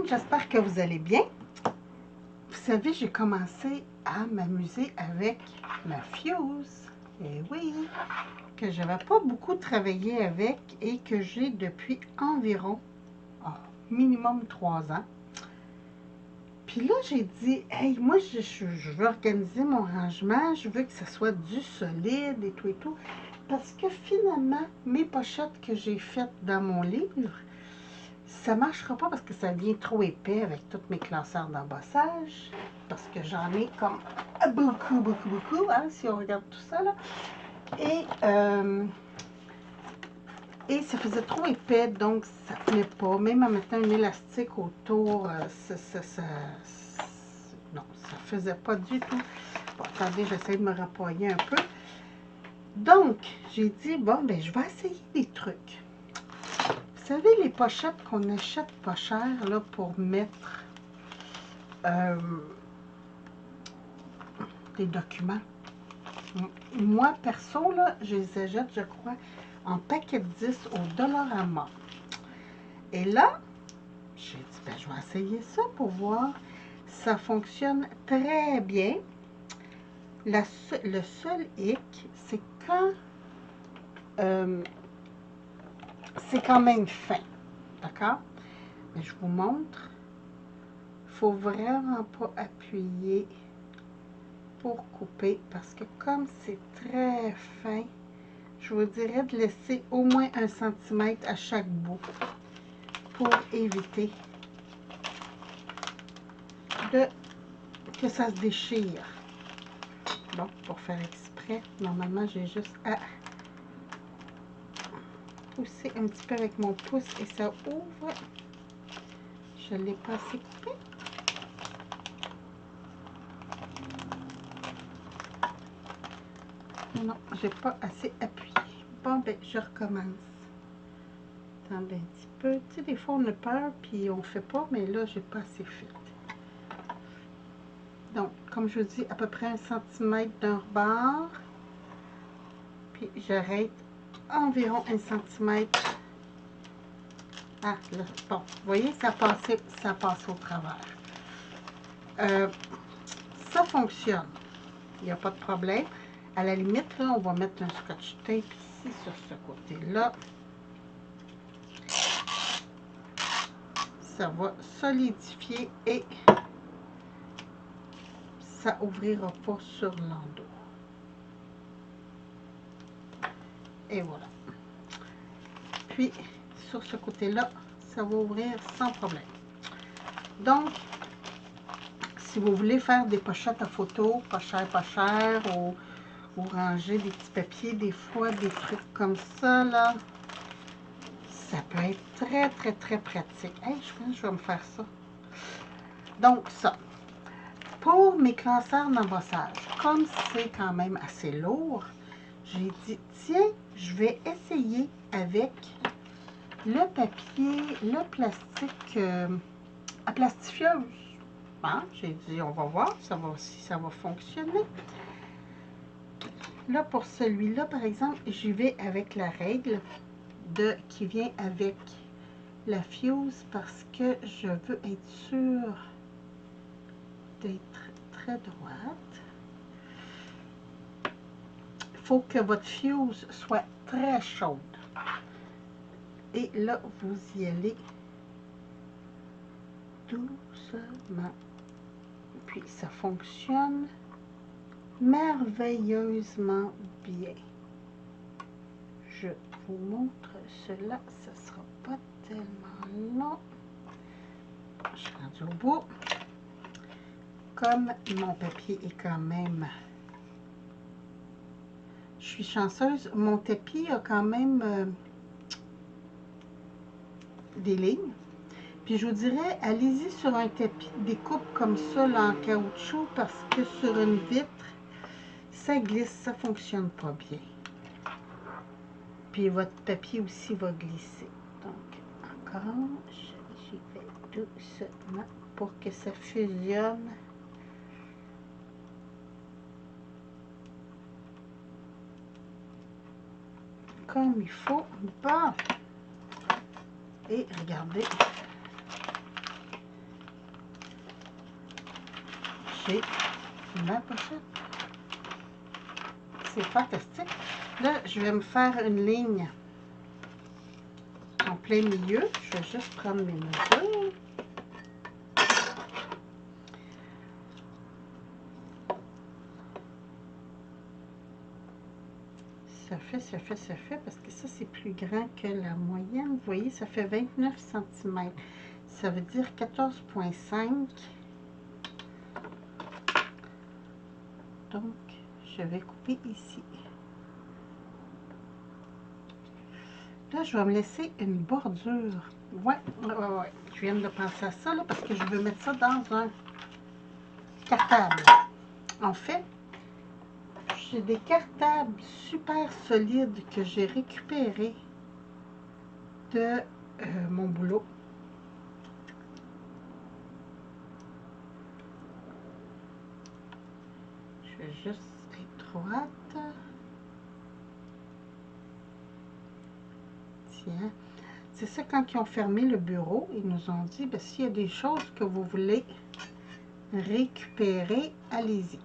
monde, j'espère que vous allez bien. Vous savez, j'ai commencé à m'amuser avec ma Fuse. Et oui, que je n'avais pas beaucoup travaillé avec et que j'ai depuis environ minimum 3 ans. Puis là, j'ai dit, hey, moi, je veux organiser mon rangement, je veux que ça soit du solide et tout. Parce que finalement, mes pochettes que j'ai faites dans mon livre, ça ne marchera pas parce que ça devient trop épais avec tous mes classeurs d'embossage. Parce que j'en ai comme beaucoup, hein, si on regarde tout ça, là. Et ça faisait trop épais, donc ça ne tenait pas. Même en mettant un élastique autour, non, ça ne faisait pas du tout. Bon, attendez, j'essaie de me rapproyer un peu. Donc, j'ai dit, bon, ben, je vais essayer des trucs. Vous savez, les pochettes qu'on achète pas cher, là, pour mettre des documents. Moi, perso, là, je les achète, je crois, en paquet de 10 au Dollarama. Et là, j'ai dit, ben, je vais essayer ça pour voir. Ça fonctionne très bien. Le seul hic, c'est quand c'est quand même fin. D'accord? Mais je vous montre. Il ne faut vraiment pas appuyer pour couper parce que comme c'est très fin, je vous dirais de laisser au moins 1 cm à chaque bout pour éviter que ça se déchire. Bon, pour faire exprès, normalement, j'ai juste à pousser un petit peu avec mon pouce et ça ouvre. Je ne l'ai pas assez coupé. Non, j'ai pas assez appuyé. Bon, ben, je recommence. Attendez un petit peu. Tu sais, des fois, on a peur, puis on fait pas, mais là, j'ai pas assez fait. Donc, comme je vous dis, à peu près 1 cm d'un rebord. Puis, j'arrête environ 1 cm. Ah, là, bon, vous voyez, ça passe au travers. Ça fonctionne. Il n'y a pas de problème. À la limite, là, on va mettre un scotch tape ici, sur ce côté-là. Ça va solidifier et ça ouvrira pas sur l'endos. Et voilà. Puis, sur ce côté-là, ça va ouvrir sans problème. Donc, si vous voulez faire des pochettes à photos, pas cher, ou ranger des petits papiers, des fois, des trucs comme ça, là, ça peut être très pratique. Hey, je pense que je vais me faire ça. Donc, ça. Pour mes classeurs d'embossage, comme c'est quand même assez lourd, j'ai dit, tiens, je vais essayer avec le papier, le plastique à plastifieuse. Hein? J'ai dit, on va voir si ça va fonctionner. Là, pour celui-là, par exemple, j'y vais avec la règle qui vient avec la Fuse parce que je veux être sûre d'être très droite. Il faut que votre Fuse soit très chaude. Et là, vous y allez doucement. Puis, ça fonctionne merveilleusement bien. Je vous montre cela. Ça ne sera pas tellement long. Je suis rendue au bout. Comme mon papier est quand même... Je suis chanceuse. Mon tapis a quand même des lignes. Puis je vous dirais, allez-y sur un tapis, des coupes comme ça, là, en caoutchouc, parce que sur une vitre, ça glisse, ça ne fonctionne pas bien. Puis votre papier aussi va glisser. Donc, encore, j'y vais doucement pour que ça fusionne. Comme il faut. Bon. Et regardez. j'ai ma pochette. C'est fantastique. Là, je vais me faire une ligne en plein milieu. Je vais juste prendre mes mesures. Ça fait, parce que ça, c'est plus grand que la moyenne. Vous voyez, ça fait 29 cm. Ça veut dire 14,5. Donc, je vais couper ici. Là, je vais me laisser une bordure. Ouais. Je viens de penser à ça, là, parce que je veux mettre ça dans un cartable. En fait, j'ai des cartables super solides que j'ai récupérés de mon boulot. Je vais juste être droite. Tiens. C'est ça, quand ils ont fermé le bureau, ils nous ont dit, ben, s'il y a des choses que vous voulez récupérer, allez-y.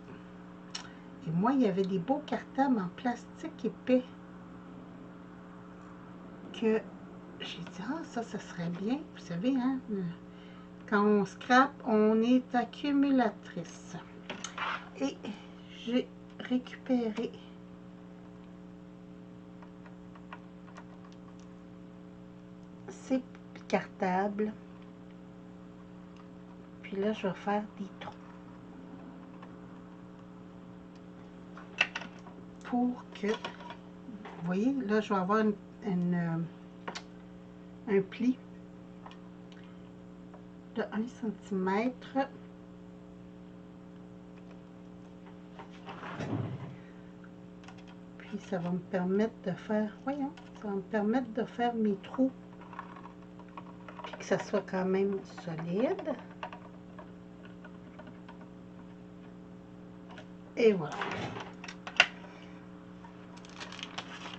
Et moi, il y avait des beaux cartables en plastique épais que j'ai dit, ah, ça serait bien. Vous savez, hein, quand on scrape, on est accumulatrice. Et j'ai récupéré ces cartables. Puis là, je vais faire des trous. Pour que, vous voyez, là, je vais avoir un pli de 1 cm. Puis ça va me permettre de faire, voyons, ça va me permettre de faire mes trous. Puis que ça soit quand même solide. Et voilà.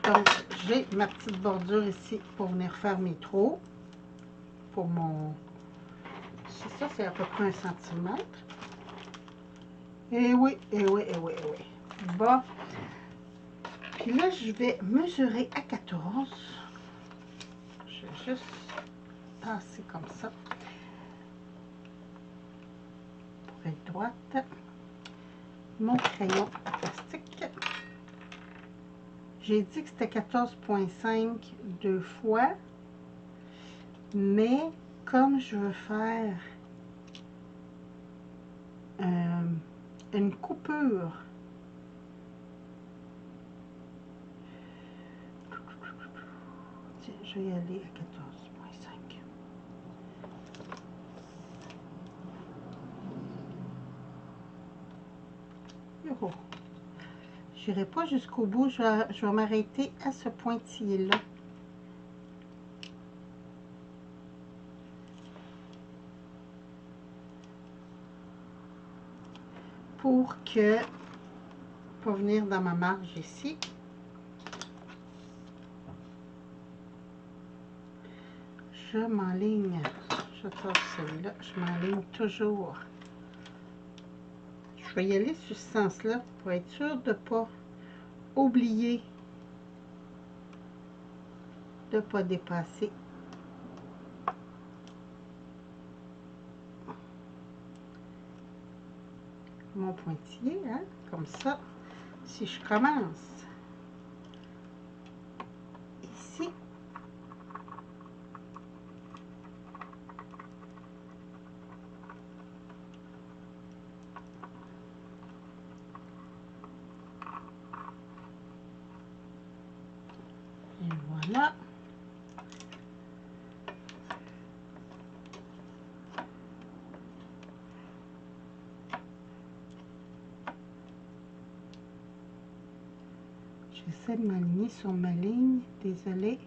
Donc, j'ai ma petite bordure ici pour venir faire mes trous. Pour mon... C'est ça, c'est à peu près 1 cm. Et oui. Bon. Puis là, je vais mesurer à 14. Je vais juste passer comme ça. Pour être droite. Mon crayon plastique. J'ai dit que c'était 14,5 deux fois. Mais comme je veux faire une coupure, tiens, je vais y aller à 14,5. Je n'irai pas jusqu'au bout, je vais m'arrêter à ce pointillé-là. Pour venir dans ma marge ici. Je m'enligne, je tasse celui-là, je m'enligne toujours. Je vais y aller sur ce sens-là pour être sûr de ne pas oublier de ne pas dépasser. Mon pointillé, hein, comme ça. Si je commence ici, et voilà. J'essaie de m'aligner sur ma ligne, désolée.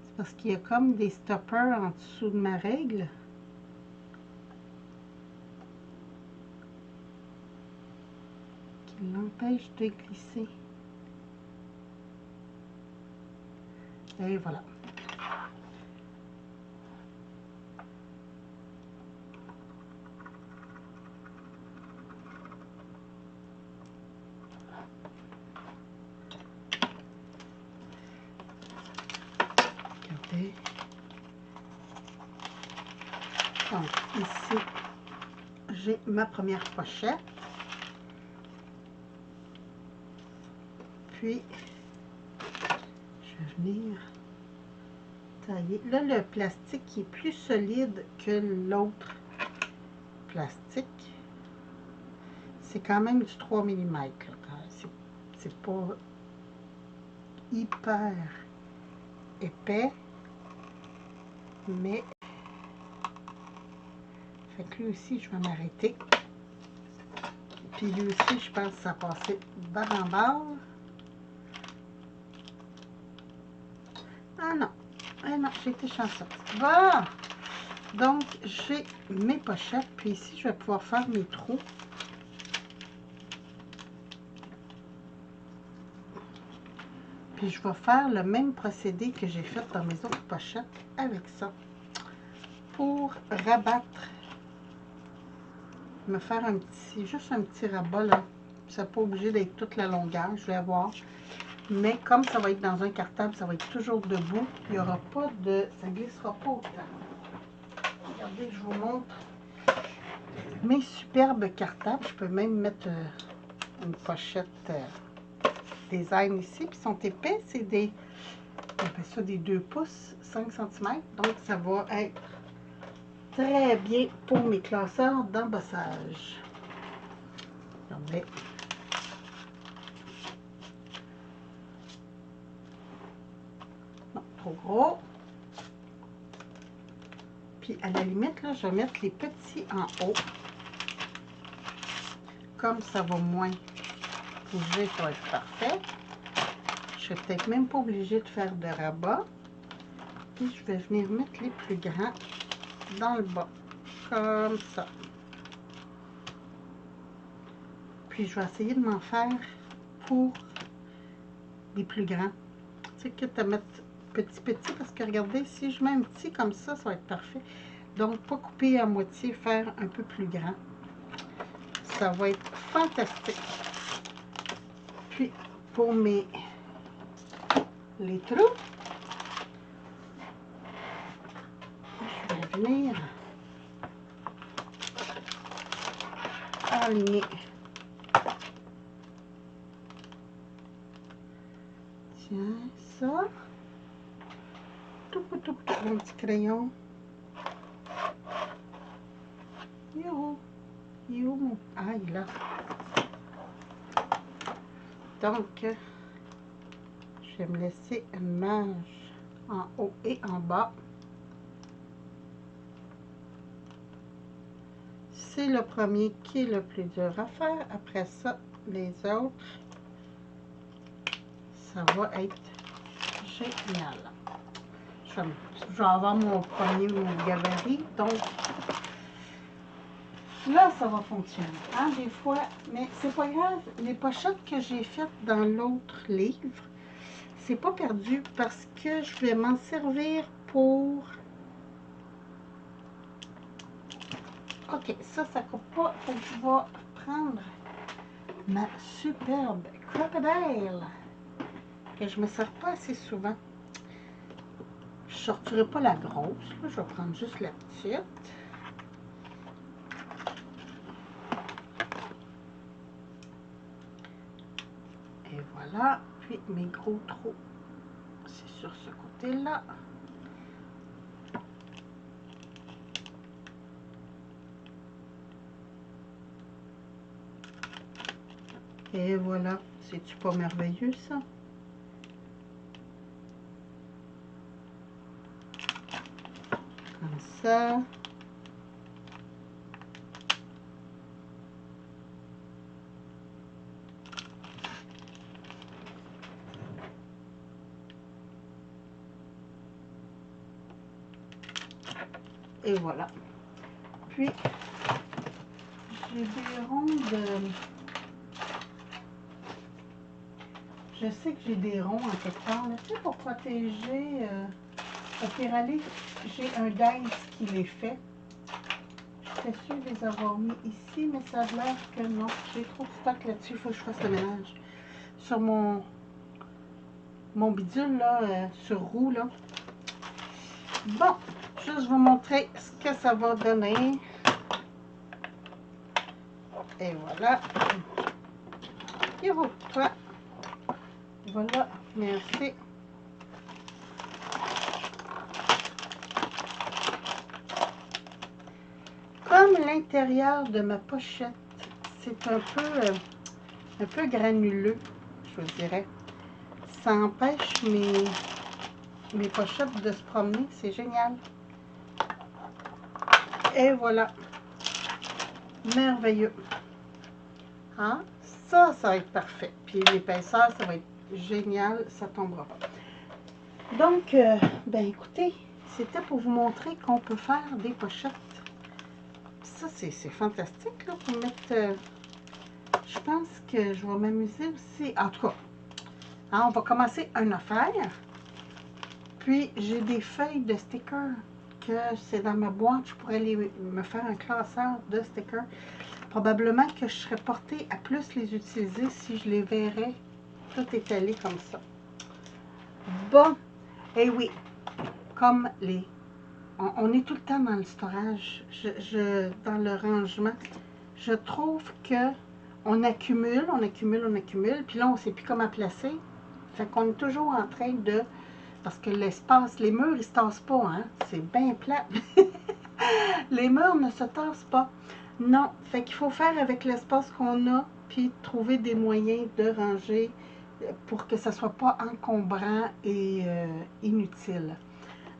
C'est parce qu'il y a comme des stoppers en dessous de ma règle. Qui l'empêchent de glisser. Et voilà. OK. Donc, ici, j'ai ma première pochette. Puis, je vais venir tailler. Là, le plastique est plus solide que l'autre plastique. C'est quand même du 3 mm. C'est pas hyper épais. Mais, fait que lui aussi, je vais m'arrêter. Puis lui aussi, je pense que ça a passé barre en barre. Ah non. Ah non, j'ai été chanceuse. Voilà. Donc, j'ai mes pochettes. Puis ici, je vais pouvoir faire mes trous. Puis je vais faire le même procédé que j'ai fait dans mes autres pochettes avec ça. Pour rabattre, me faire un petit, juste un petit rabat là. Ça n'est pas obligé d'être toute la longueur, je vais voir. Mais comme ça va être dans un cartable, ça va être toujours debout. Il n'y aura pas de, ça ne glissera pas autant. Regardez, je vous montre mes superbes cartables. Je peux même mettre une pochette design ici, puis ils sont épais, c'est des, on appelle ça des 2 pouces, 5 cm, donc ça va être très bien pour mes classeurs d'embossage. Regardez. Non, trop gros. Puis à la limite, là, je vais mettre les petits en haut. Comme ça va moins bouger, ça va être parfait. Je suis peut-être même pas obligée de faire de rabat. Puis je vais venir mettre les plus grands dans le bas, comme ça. Puis je vais essayer de m'en faire pour les plus grands. Tu sais, quitte à mettre petit, parce que regardez, si je mets un petit comme ça, ça va être parfait. Donc, pas couper à moitié, faire un peu plus grand. Ça va être fantastique. Puis, pour les trous, je vais venir aligner. Tiens, ça. Tout, mon petit crayon. Yo, mon... Ah, il est là. Donc, je vais me laisser une manche en haut et en bas. C'est le premier qui est le plus dur à faire. Après ça, les autres, ça va être génial. Je vais avoir mon premier gabarit, donc là, ça va fonctionner. Hein, des fois, mais c'est pas grave. Les pochettes que j'ai faites dans l'autre livre, c'est pas perdu parce que je vais m'en servir pour... Ok, ça coupe pas. Fait que je vais prendre ma superbe crocodile que je me sers pas assez souvent. Je ne sortirai pas la grosse, là. Je vais prendre juste la petite. Et voilà. Puis mes gros trous, c'est sur ce côté-là. Et voilà. C'est-tu pas merveilleux, ça? Comme ça. Et voilà. Puis, j'ai des rondes. Je sais que j'ai des ronds en quelque part. Tu sais, pour protéger au pyralé, j'ai un dice qui les fait. J'étais sûre de les avoir mis ici, mais ça a l'air que non. J'ai trop de stock là-dessus. Il faut que je fasse le ménage. Sur mon bidule, là, sur roue, là. Bon, juste vous montrer ce que ça va donner. Et voilà. Et vous, toi. Voilà, merci. Comme l'intérieur de ma pochette, c'est un peu granuleux, je vous dirais. Ça empêche mes pochettes de se promener, c'est génial. Et voilà, merveilleux. Hein? Ça va être parfait. Puis l'épaisseur, ça va être génial, ça tombera pas. Donc, ben écoutez, c'était pour vous montrer qu'on peut faire des pochettes. Ça, c'est fantastique, là, pour mettre... je pense que je vais m'amuser aussi. En tout cas, hein, on va commencer une affaire. Puis, j'ai des feuilles de stickers que c'est dans ma boîte. Je pourrais me faire un classeur de stickers. Probablement que je serais portée à plus les utiliser si je les verrais tout étalés comme ça. Bon, et oui, comme on est tout le temps dans le storage, dans le rangement. Je trouve que on accumule, puis là, on ne sait plus comment placer. Fait qu'on est toujours en train de... Parce que l'espace, les murs, ils ne se tassent pas, hein? C'est bien plat. Les murs ne se tassent pas. Non, fait qu'il faut faire avec l'espace qu'on a, puis trouver des moyens de ranger pour que ça ne soit pas encombrant et inutile.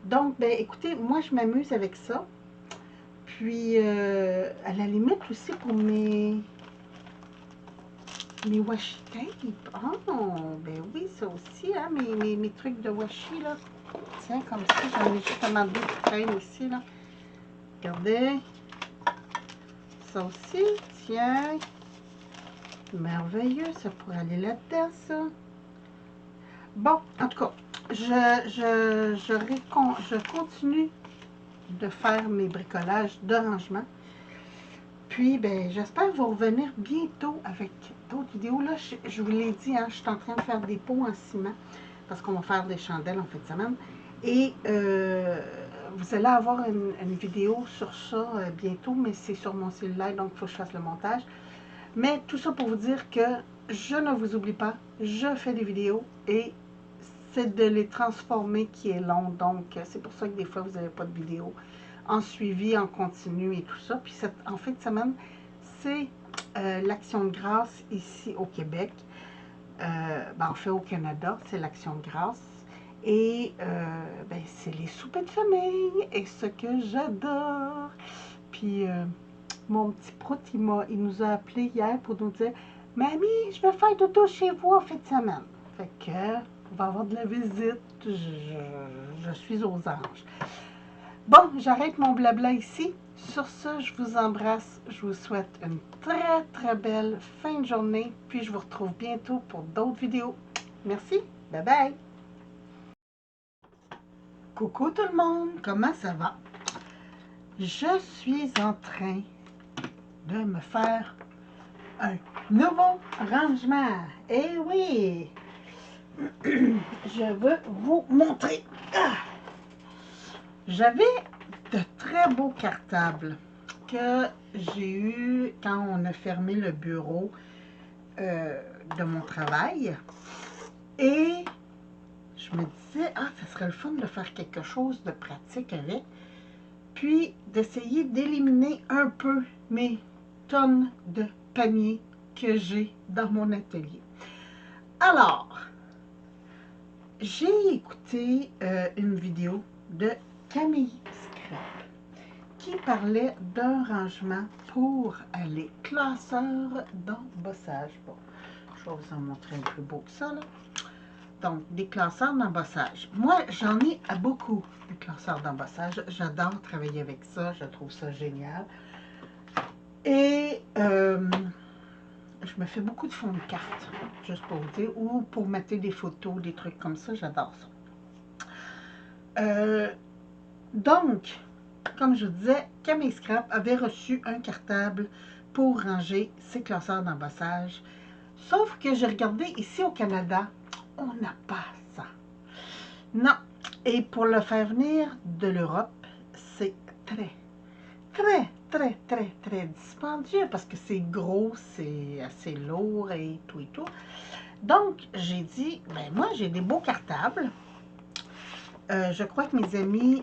Donc, ben écoutez, moi, je m'amuse avec ça. Puis, à la limite aussi pour mes washi tape. Oh, ben oui, ça aussi, hein, mes trucs de washi, là. Tiens, comme ça, j'en ai justement deux qui traînent ici, là. Regardez. Ça aussi, tiens. Merveilleux, ça pourrait aller là-dedans, ça. Bon, en tout cas, je continue de faire mes bricolages de rangement. Puis, ben, j'espère vous revenir bientôt avec d'autres vidéos. Là, je vous l'ai dit, hein, je suis en train de faire des pots en ciment parce qu'on va faire des chandelles en fin de semaine. Et vous allez avoir une vidéo sur ça bientôt, mais c'est sur mon cellulaire, donc il faut que je fasse le montage. Mais tout ça pour vous dire que je ne vous oublie pas, je fais des vidéos et c'est de les transformer qui est long. Donc, c'est pour ça que des fois, vous n'avez pas de vidéo en suivi, en continu et tout ça. Puis, en fin de semaine, c'est l'Action de grâce ici au Québec. Ben, en fait, au Canada, c'est l'Action de grâce. Et ben, c'est les soupers de famille et ce que j'adore. Puis, mon petit prout, il nous a appelé hier pour nous dire « Mamie, je vais faire dodo chez vous en fin de semaine. » Fait que, on va avoir de la visite. Je suis aux anges. Bon, j'arrête mon blabla ici. Sur ce, je vous embrasse. Je vous souhaite une très, très belle fin de journée. Puis, je vous retrouve bientôt pour d'autres vidéos. Merci. Bye bye. Coucou tout le monde. Comment ça va? Je suis en train de me faire un nouveau rangement. Eh oui! Je veux vous montrer. J'avais de très beaux cartables que j'ai eu quand on a fermé le bureau de mon travail. Et je me disais, ah, ça serait le fun de faire quelque chose de pratique avec. Puis d'essayer d'éliminer un peu mes tonnes de paniers que j'ai dans mon atelier. Alors, j'ai écouté une vidéo de Camille Scrap qui parlait d'un rangement pour les classeurs d'embossage. Bon, je vais vous en montrer un peu beau que ça, là. Donc, des classeurs d'embossage. Moi, j'en ai beaucoup, des classeurs d'embossage. J'adore travailler avec ça. Je trouve ça génial. Et je me fais beaucoup de fonds de cartes, juste pour vous dire, ou pour mettre des photos, des trucs comme ça. J'adore ça. Donc, comme je vous disais, Camille Scrap avait reçu un cartable pour ranger ses classeurs d'embossage. Sauf que j'ai regardé ici au Canada, on n'a pas ça. Non, Et pour le faire venir de l'Europe, c'est très dispendieux parce que c'est gros, c'est assez lourd et tout et tout. Donc, j'ai dit, ben moi, j'ai des beaux cartables. Je crois que mes amis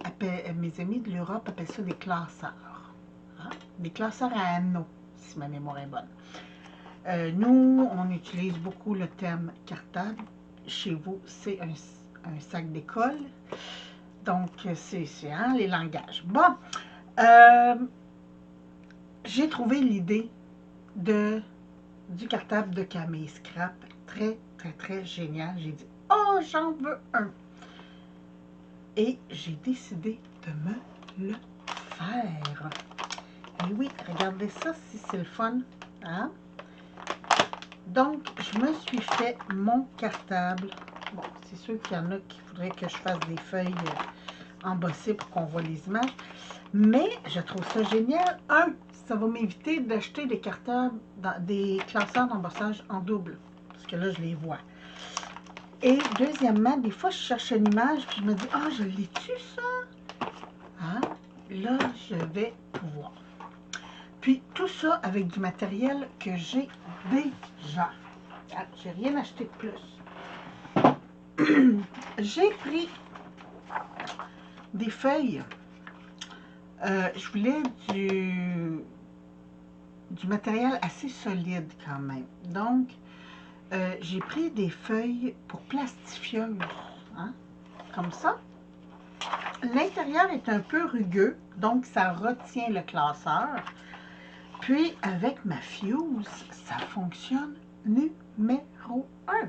de l'Europe appellent ça des classeurs. Hein? Des classeurs à anneaux, si ma mémoire est bonne. Nous, on utilise beaucoup le terme cartable. Chez vous, c'est un sac d'école. Donc, c'est hein, les langages. Bon, j'ai trouvé l'idée du cartable de Camille Scrap. Très génial. J'ai dit, oh, j'en veux un. Et j'ai décidé de me le faire. Et oui, regardez ça, si c'est le fun. Hein? Donc, je me suis fait mon cartable. Bon, c'est sûr qu'il y en a qui voudraient que je fasse des feuilles embossées pour qu'on voit les images. Mais je trouve ça génial. Ça va m'éviter d'acheter des cartables, des classeurs d'embossage en double. Parce que là, je les vois. Et deuxièmement, des fois, je cherche une image puis je me dis, ah, je l'ai-tu, ça? Hein? Là, je vais pouvoir. Puis, tout ça avec du matériel que j'ai déjà. Ah, j'ai rien acheté de plus. J'ai pris des feuilles. Je voulais du matériel assez solide quand même. Donc, j'ai pris des feuilles pour plastifieuses. Hein, comme ça. L'intérieur est un peu rugueux, donc ça retient le classeur. Puis, avec ma fuse, ça fonctionne numéro 1.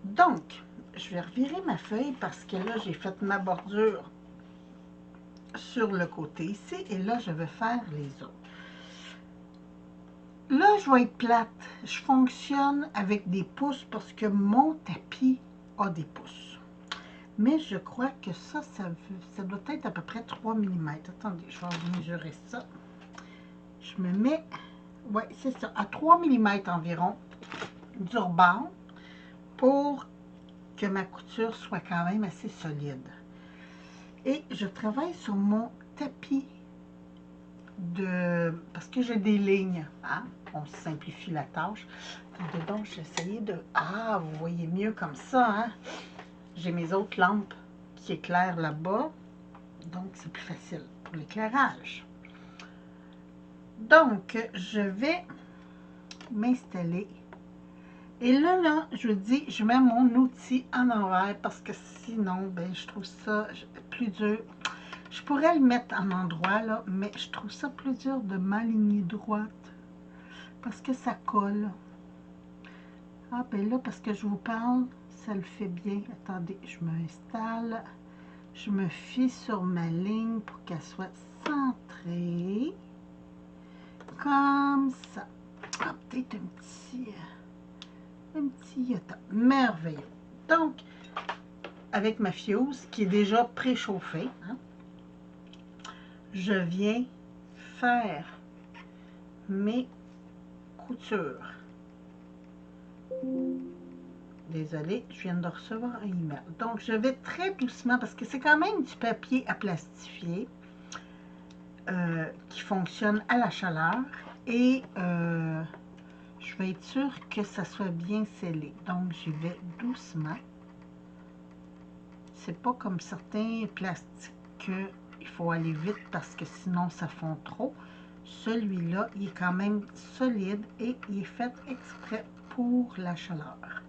Donc, je vais revirer ma feuille parce que là, j'ai fait ma bordure sur le côté ici. Et là, je vais faire les autres. Là, je vais être plate. Je fonctionne avec des pouces parce que mon tapis a des pouces. Mais je crois que ça doit être à peu près 3 mm. Attendez, je vais mesurer ça. Je me mets, ouais, c'est ça, à 3 mm environ du rebord pour que ma couture soit quand même assez solide. Et je travaille sur mon tapis parce que j'ai des lignes. Hein? On simplifie la tâche. Attendez donc, j'ai essayé de... Ah, vous voyez mieux comme ça. Hein? J'ai mes autres lampes qui éclairent là-bas. Donc, c'est plus facile pour l'éclairage. Donc, je vais m'installer. Et là, je vous dis, je mets mon outil en envers parce que sinon, ben, je trouve ça plus dur. Je pourrais le mettre en endroit, là, mais je trouve ça plus dur de m'aligner droite parce que ça colle. Ah, ben là, parce que je vous parle, ça le fait bien. Attendez, je m'installe. Je me fie sur ma ligne pour qu'elle soit centrée. Comme ça. Ah, peut-être un petit iota. Merveilleux. Donc, avec ma fuse qui est déjà préchauffée, hein, je viens faire mes coutures. Désolée, je viens de recevoir un email. Donc, je vais très doucement parce que c'est quand même du papier à plastifier qui fonctionne à la chaleur et je vais être sûre que ça soit bien scellé. Donc, j'y vais doucement. C'est pas comme certains plastiques qu'il faut aller vite parce que sinon ça fond trop. Celui-là, il est quand même solide et il est fait exprès pour la chaleur.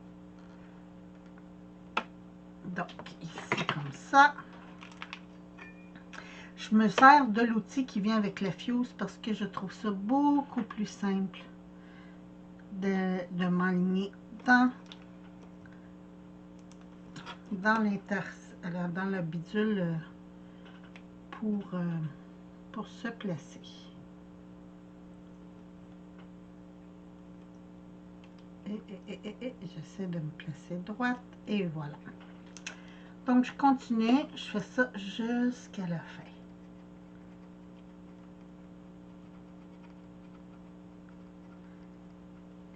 Donc, ici, comme ça. Je me sers de l'outil qui vient avec la fuse parce que je trouve ça beaucoup plus simple de m'aligner dans le bidule pour se placer. Et j'essaie de me placer droite et voilà. Donc, je continue, je fais ça jusqu'à la fin.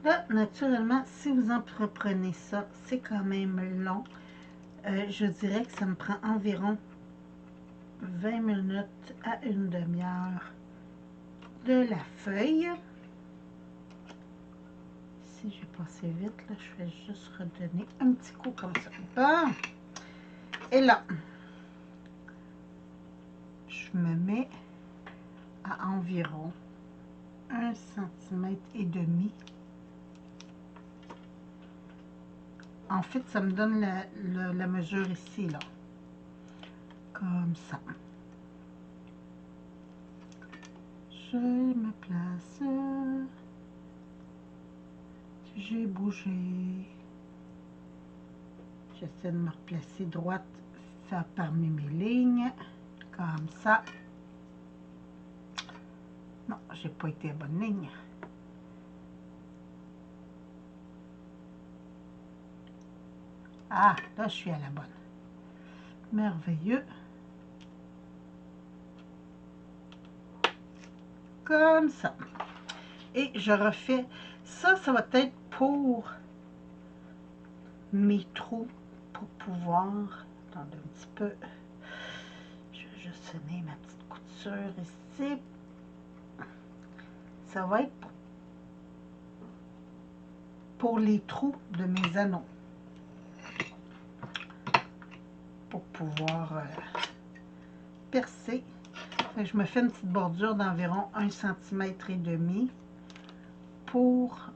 Là, naturellement, si vous entreprenez ça, c'est quand même long. Je dirais que ça me prend environ 20 minutes à une demi-heure de la feuille. Si j'ai passé vite, là, je vais juste redonner un petit coup comme ça. Bon. Et là, je me mets à environ 1,5 cm. En fait, ça me donne la mesure ici, là. Comme ça. Je me place. J'ai bougé. J'essaie de me replacer droite, faire parmi mes lignes. Comme ça. Non, j'ai pas été à bonne ligne. Ah, là, je suis à la bonne. Merveilleux. Comme ça. Et je refais. Ça va être pour mes trous, pour pouvoir... Attendez un petit peu. Je vais juste sonner ma petite couture ici. Ça va être pour les trous de mes anneaux. Pour pouvoir percer. Je me fais une petite bordure d'environ 1,5 cm pour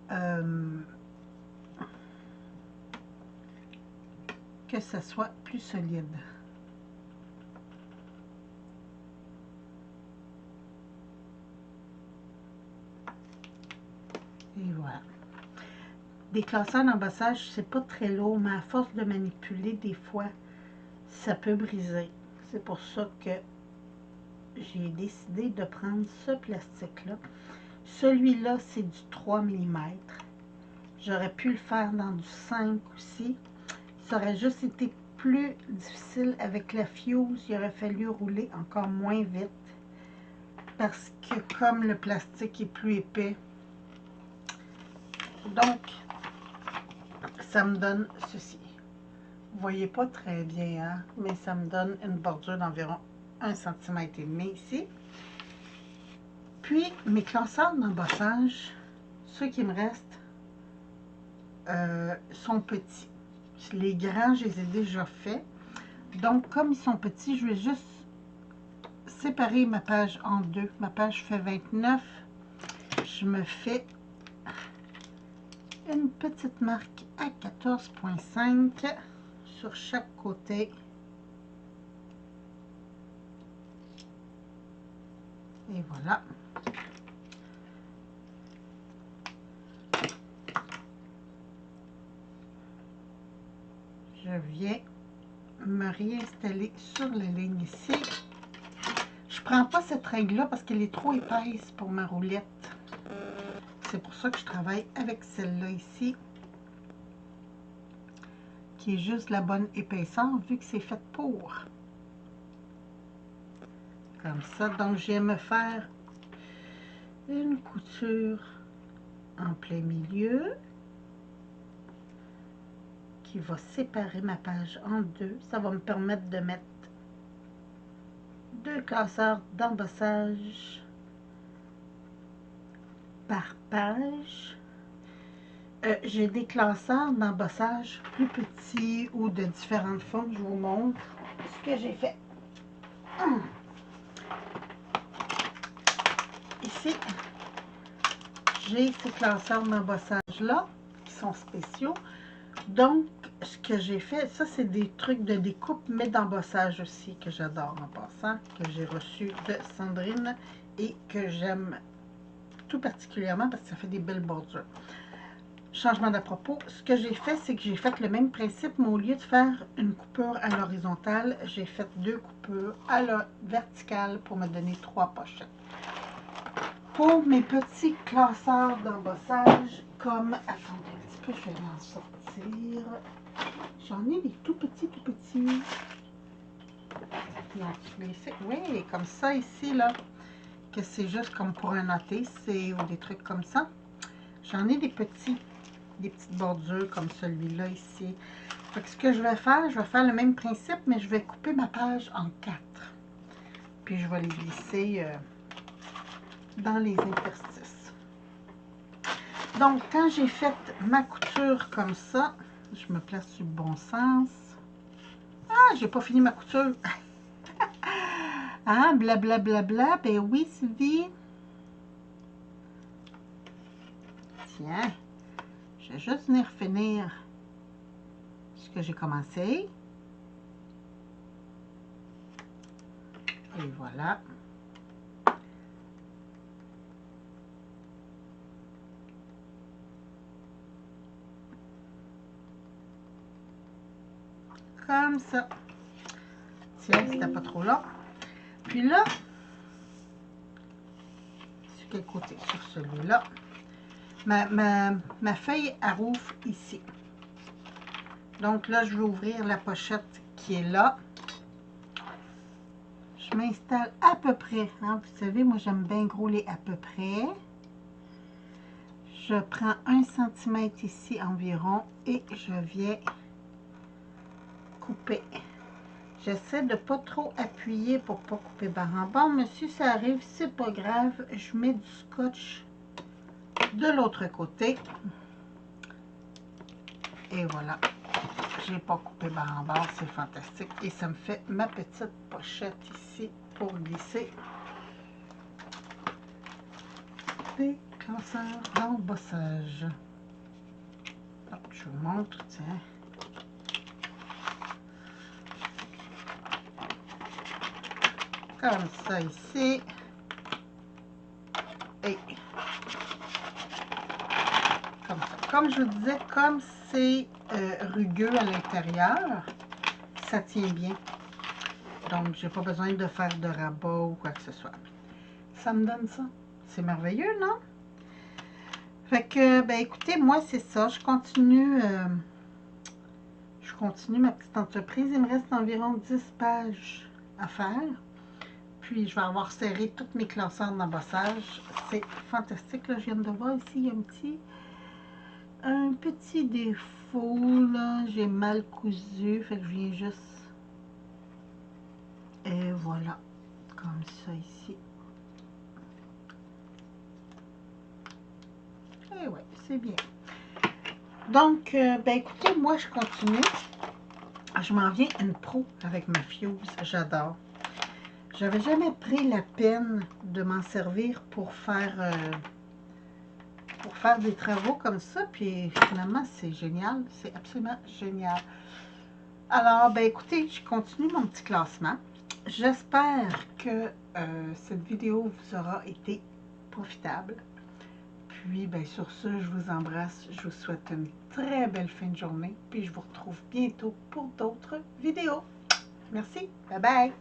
que ça soit plus solide. Et voilà. Des classeurs d'embossage, c'est pas très lourd, mais à force de manipuler, des fois, ça peut briser. C'est pour ça que j'ai décidé de prendre ce plastique-là. Celui-là, c'est du 3 mm. J'aurais pu le faire dans du 5 aussi. Ça aurait juste été plus difficile avec la fuse. Il aurait fallu rouler encore moins vite. Parce que comme le plastique est plus épais, donc ça me donne ceci. Vous voyez pas très bien, hein? Mais ça me donne une bordure d'environ 1,5 cm ici. Puis, mes classeurs d'embossage, ceux qui me restent, sont petits. Les grands, je les ai déjà faits. Donc, comme ils sont petits, je vais juste séparer ma page en deux. Ma page fait 29. Je me fais une petite marque à 14,5 sur chaque côté. Et voilà. Je viens me réinstaller sur la ligne ici. Je prends pas cette règle-là parce qu'elle est trop épaisse pour ma roulette. C'est pour ça que je travaille avec celle-là ici, qui est juste la bonne épaisseur vu que c'est fait pour. Comme ça, donc je viens me faire une couture en plein milieu qui va séparer ma page en deux. Ça va me permettre de mettre deux classeurs d'embossage par page. J'ai des classeurs d'embossage plus petits ou de différentes formes. Je vous montre ce que j'ai fait. Ici, j'ai ces classeurs d'embossage-là qui sont spéciaux. Donc, ce que j'ai fait, ça c'est des trucs de découpe, mais d'embossage aussi, que j'adore en passant, que j'ai reçu de Sandrine et que j'aime tout particulièrement parce que ça fait des belles bordures. Changement d'à propos, ce que j'ai fait, c'est que j'ai fait le même principe, mais au lieu de faire une coupure à l'horizontale, j'ai fait deux coupures à la verticale pour me donner 3 pochettes. Pour mes petits classeurs d'embossage, comme, attendez un petit peu, je vais en sortir. J'en ai des tout petits, tout petits. Oui, comme ça ici, là, que c'est juste comme pour un ATC ou des trucs comme ça. J'en ai des petits, des petites bordures comme celui-là ici. Fait que ce que je vais faire le même principe, mais je vais couper ma page en 4. Puis je vais les glisser dans les interstices. Donc, quand j'ai fait ma couture comme ça, je me place sur le bon sens. Ah, j'ai pas fini ma couture. Ah, blablabla. Ben oui, Sylvie. Tiens, je vais juste venir finir ce que j'ai commencé. Et voilà. Comme ça. Tiens, c'était pas trop long. Puis là, sur quel côté? Sur celui-là. Ma feuille, elle rouvre ici. Donc là, je vais ouvrir la pochette qui est là. Je m'installe à peu près. Hein, vous savez, moi, j'aime bien gros les à peu près. Je prends 1 cm ici environ et je viens couper. J'essaie de ne pas trop appuyer pour ne pas couper barre en bord, mais si ça arrive, c'est pas grave. Je mets du scotch de l'autre côté. Et voilà. J'ai pas coupé barre en bord, c'est fantastique. Et ça me fait ma petite pochette ici pour glisser des classeurs d'embossage. Je vous montre, tiens. Comme ça ici. Et comme ça. Comme je vous disais, comme c'est rugueux à l'intérieur, ça tient bien. Donc, j'ai pas besoin de faire de rabat ou quoi que ce soit. Ça me donne ça. C'est merveilleux, non? Fait que, ben écoutez, moi, c'est ça. Je continue ma petite entreprise. Il me reste environ 10 pages à faire. Puis, je vais avoir serré toutes mes classeurs d'embossage. C'est fantastique. Là, je viens de voir ici, il y a un petit défaut. Là, j'ai mal cousu. Fait que je viens juste... Et voilà. Comme ça ici. Et ouais, c'est bien. Donc, ben écoutez, moi, je continue. Je m'en viens une pro avec ma fuse. J'adore. J'avais jamais pris la peine de m'en servir pour faire des travaux comme ça. Puis finalement, c'est génial. C'est absolument génial. Alors, ben écoutez, je continue mon petit classement. J'espère que cette vidéo vous aura été profitable. Puis, ben, sur ce, je vous embrasse. Je vous souhaite une très belle fin de journée. Puis, je vous retrouve bientôt pour d'autres vidéos. Merci. Bye bye.